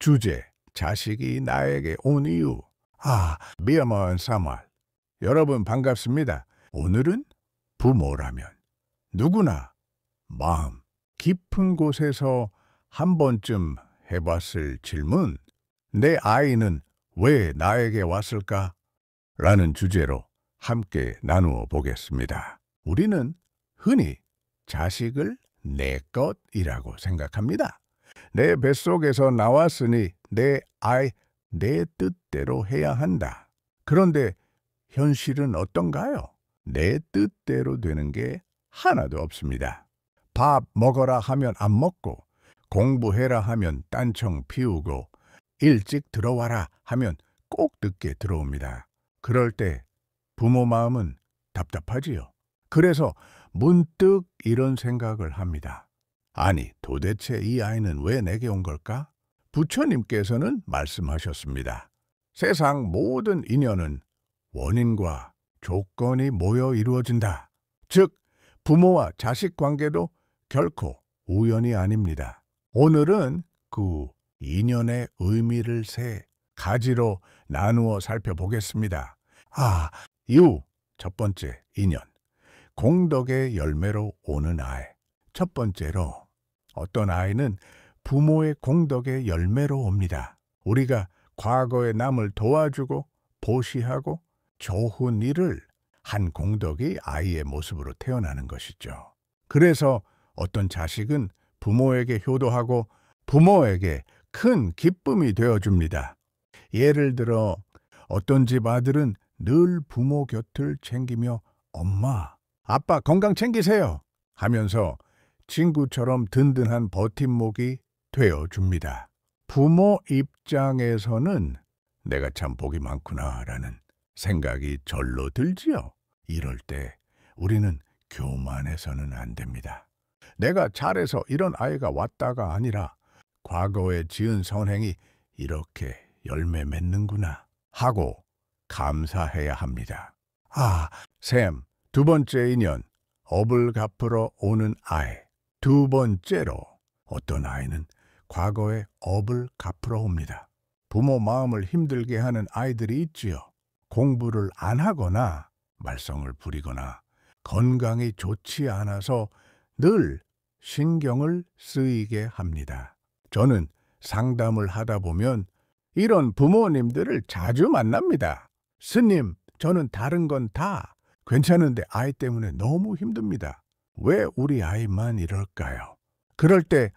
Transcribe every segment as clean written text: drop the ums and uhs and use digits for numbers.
주제, 자식이 나에게 온 이유. 미어먼 사말. 여러분 반갑습니다. 오늘은 부모라면 누구나 마음 깊은 곳에서 한 번쯤 해봤을 질문. 내 아이는 왜 나에게 왔을까? 라는 주제로 함께 나누어 보겠습니다. 우리는 흔히 자식을 내 것이라고 생각합니다. 내 뱃속에서 나왔으니 내 아이, 내 뜻대로 해야 한다. 그런데 현실은 어떤가요? 내 뜻대로 되는 게 하나도 없습니다. 밥 먹어라 하면 안 먹고, 공부해라 하면 딴청 피우고, 일찍 들어와라 하면 꼭 늦게 들어옵니다. 그럴 때 부모 마음은 답답하지요. 그래서 문득 이런 생각을 합니다. 아니, 도대체 이 아이는 왜 내게 온 걸까? 부처님께서는 말씀하셨습니다. 세상 모든 인연은 원인과 조건이 모여 이루어진다. 즉, 부모와 자식 관계도 결코 우연이 아닙니다. 오늘은 그 인연의 의미를 세 가지로 나누어 살펴보겠습니다. 첫 번째 인연. 공덕의 열매로 오는 아이. 첫 번째로, 어떤 아이는 부모의 공덕의 열매로 옵니다. 우리가 과거에 남을 도와주고 보시하고 좋은 일을 한 공덕이 아이의 모습으로 태어나는 것이죠. 그래서 어떤 자식은 부모에게 효도하고 부모에게 큰 기쁨이 되어줍니다. 예를 들어 어떤 집 아들은 늘 부모 곁을 챙기며 엄마, 아빠 건강 챙기세요 하면서 친구처럼 든든한 버팀목이 되어줍니다. 부모 입장에서는 내가 참 복이 많구나라는 생각이 절로 들지요. 이럴 때 우리는 교만해서는 안 됩니다. 내가 잘해서 이런 아이가 왔다가 아니라 과거에 지은 선행이 이렇게 열매 맺는구나 하고 감사해야 합니다. 샘, 두 번째 인연, 업을 갚으러 오는 아이. 두 번째로, 어떤 아이는 과거에 업을 갚으러 옵니다. 부모 마음을 힘들게 하는 아이들이 있지요. 공부를 안 하거나 말썽을 부리거나 건강이 좋지 않아서 늘 신경을 쓰이게 합니다. 저는 상담을 하다 보면 이런 부모님들을 자주 만납니다. 스님, 저는 다른 건 다 괜찮은데 아이 때문에 너무 힘듭니다. 왜 우리 아이만 이럴까요? 그럴 때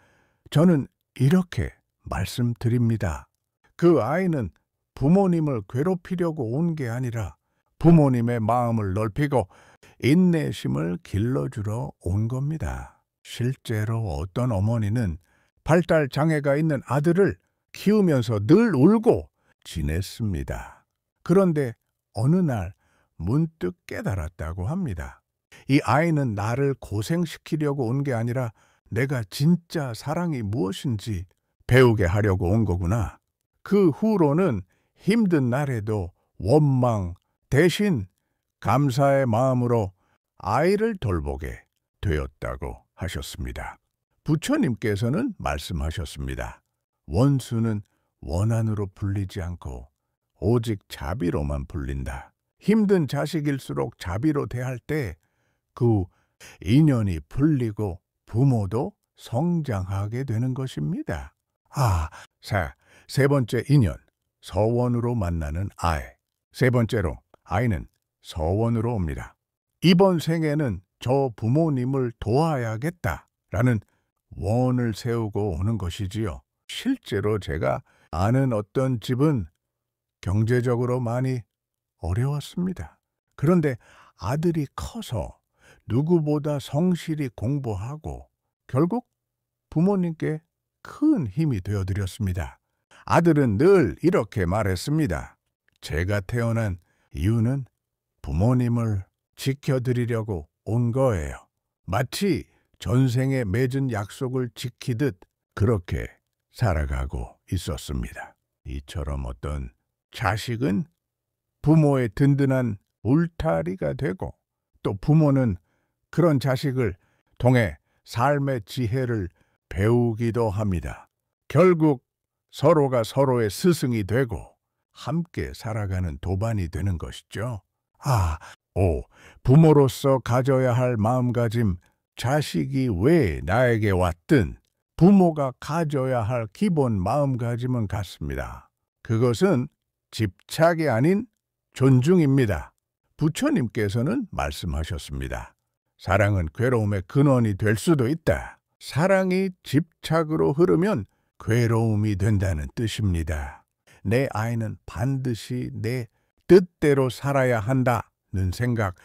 저는 이렇게 말씀드립니다. 그 아이는 부모님을 괴롭히려고 온 게 아니라 부모님의 마음을 넓히고 인내심을 길러주러 온 겁니다. 실제로 어떤 어머니는 발달 장애가 있는 아들을 키우면서 늘 울고 지냈습니다. 그런데 어느 날 문득 깨달았다고 합니다. 이 아이는 나를 고생시키려고 온 게 아니라 내가 진짜 사랑이 무엇인지 배우게 하려고 온 거구나. 그 후로는 힘든 날에도 원망 대신 감사의 마음으로 아이를 돌보게 되었다고 하셨습니다. 부처님께서는 말씀하셨습니다. 원수는 원한으로 불리지 않고 오직 자비로만 불린다. 힘든 자식일수록 자비로 대할 때 그 인연이 풀리고 부모도 성장하게 되는 것입니다. 세 번째 인연, 서원으로 만나는 아이. 세 번째로, 아이는 서원으로 옵니다. 이번 생에는 저 부모님을 도와야겠다라는 원을 세우고 오는 것이지요. 실제로 제가 아는 어떤 집은 경제적으로 많이 어려웠습니다. 그런데 아들이 커서 누구보다 성실히 공부하고 결국 부모님께 큰 힘이 되어드렸습니다. 아들은 늘 이렇게 말했습니다. 제가 태어난 이유는 부모님을 지켜드리려고 온 거예요. 마치 전생에 맺은 약속을 지키듯 그렇게 살아가고 있었습니다. 이처럼 어떤 자식은 부모의 든든한 울타리가 되고 또 부모는 그런 자식을 통해 삶의 지혜를 배우기도 합니다. 결국 서로가 서로의 스승이 되고 함께 살아가는 도반이 되는 것이죠. 아, 5. 부모로서 가져야 할 마음가짐. 자식이 왜 나에게 왔든 부모가 가져야 할 기본 마음가짐은 같습니다. 그것은 집착이 아닌 존중입니다. 부처님께서는 말씀하셨습니다. 사랑은 괴로움의 근원이 될 수도 있다. 사랑이 집착으로 흐르면 괴로움이 된다는 뜻입니다. 내 아이는 반드시 내 뜻대로 살아야 한다는 생각,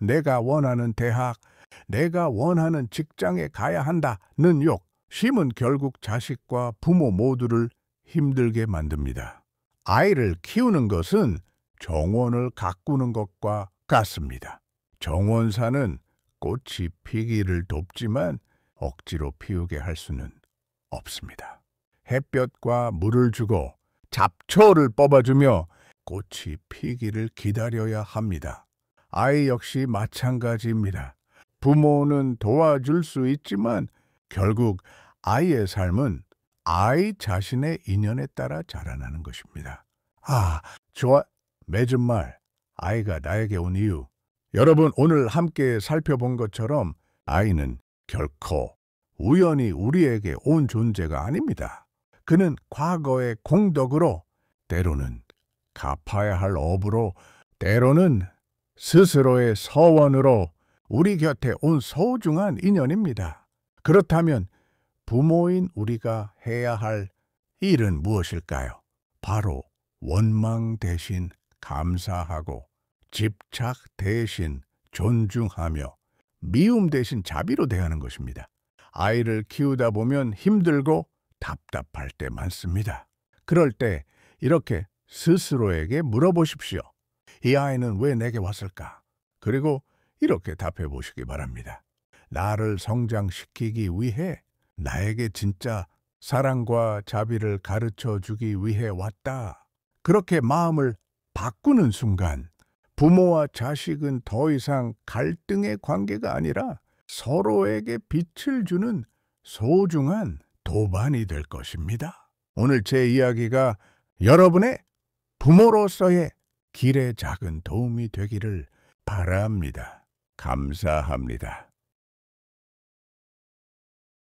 내가 원하는 대학, 내가 원하는 직장에 가야 한다는 욕심은 결국 자식과 부모 모두를 힘들게 만듭니다. 아이를 키우는 것은 정원을 가꾸는 것과 같습니다. 정원사는 꽃이 피기를 돕지만 억지로 피우게 할 수는 없습니다. 햇볕과 물을 주고 잡초를 뽑아주며 꽃이 피기를 기다려야 합니다. 아이 역시 마찬가지입니다. 부모는 도와줄 수 있지만 결국 아이의 삶은 아이 자신의 인연에 따라 자라나는 것입니다. 좋아. 맺은 말, 아이가 나에게 온 이유. 여러분, 오늘 함께 살펴본 것처럼 아이는 결코 우연히 우리에게 온 존재가 아닙니다. 그는 과거의 공덕으로, 때로는 갚아야 할 업으로, 때로는 스스로의 서원으로 우리 곁에 온 소중한 인연입니다. 그렇다면 부모인 우리가 해야 할 일은 무엇일까요? 바로 원망 대신 감사하고, 집착 대신 존중하며, 미움 대신 자비로 대하는 것입니다. 아이를 키우다 보면 힘들고 답답할 때 많습니다. 그럴 때 이렇게 스스로에게 물어보십시오. 이 아이는 왜 내게 왔을까? 그리고 이렇게 답해 보시기 바랍니다. 나를 성장시키기 위해, 나에게 진짜 사랑과 자비를 가르쳐 주기 위해 왔다. 그렇게 마음을 바꾸는 순간 부모와 자식은 더 이상 갈등의 관계가 아니라 서로에게 빛을 주는 소중한 도반이 될 것입니다. 오늘 제 이야기가 여러분의 부모로서의 길에 작은 도움이 되기를 바랍니다. 감사합니다.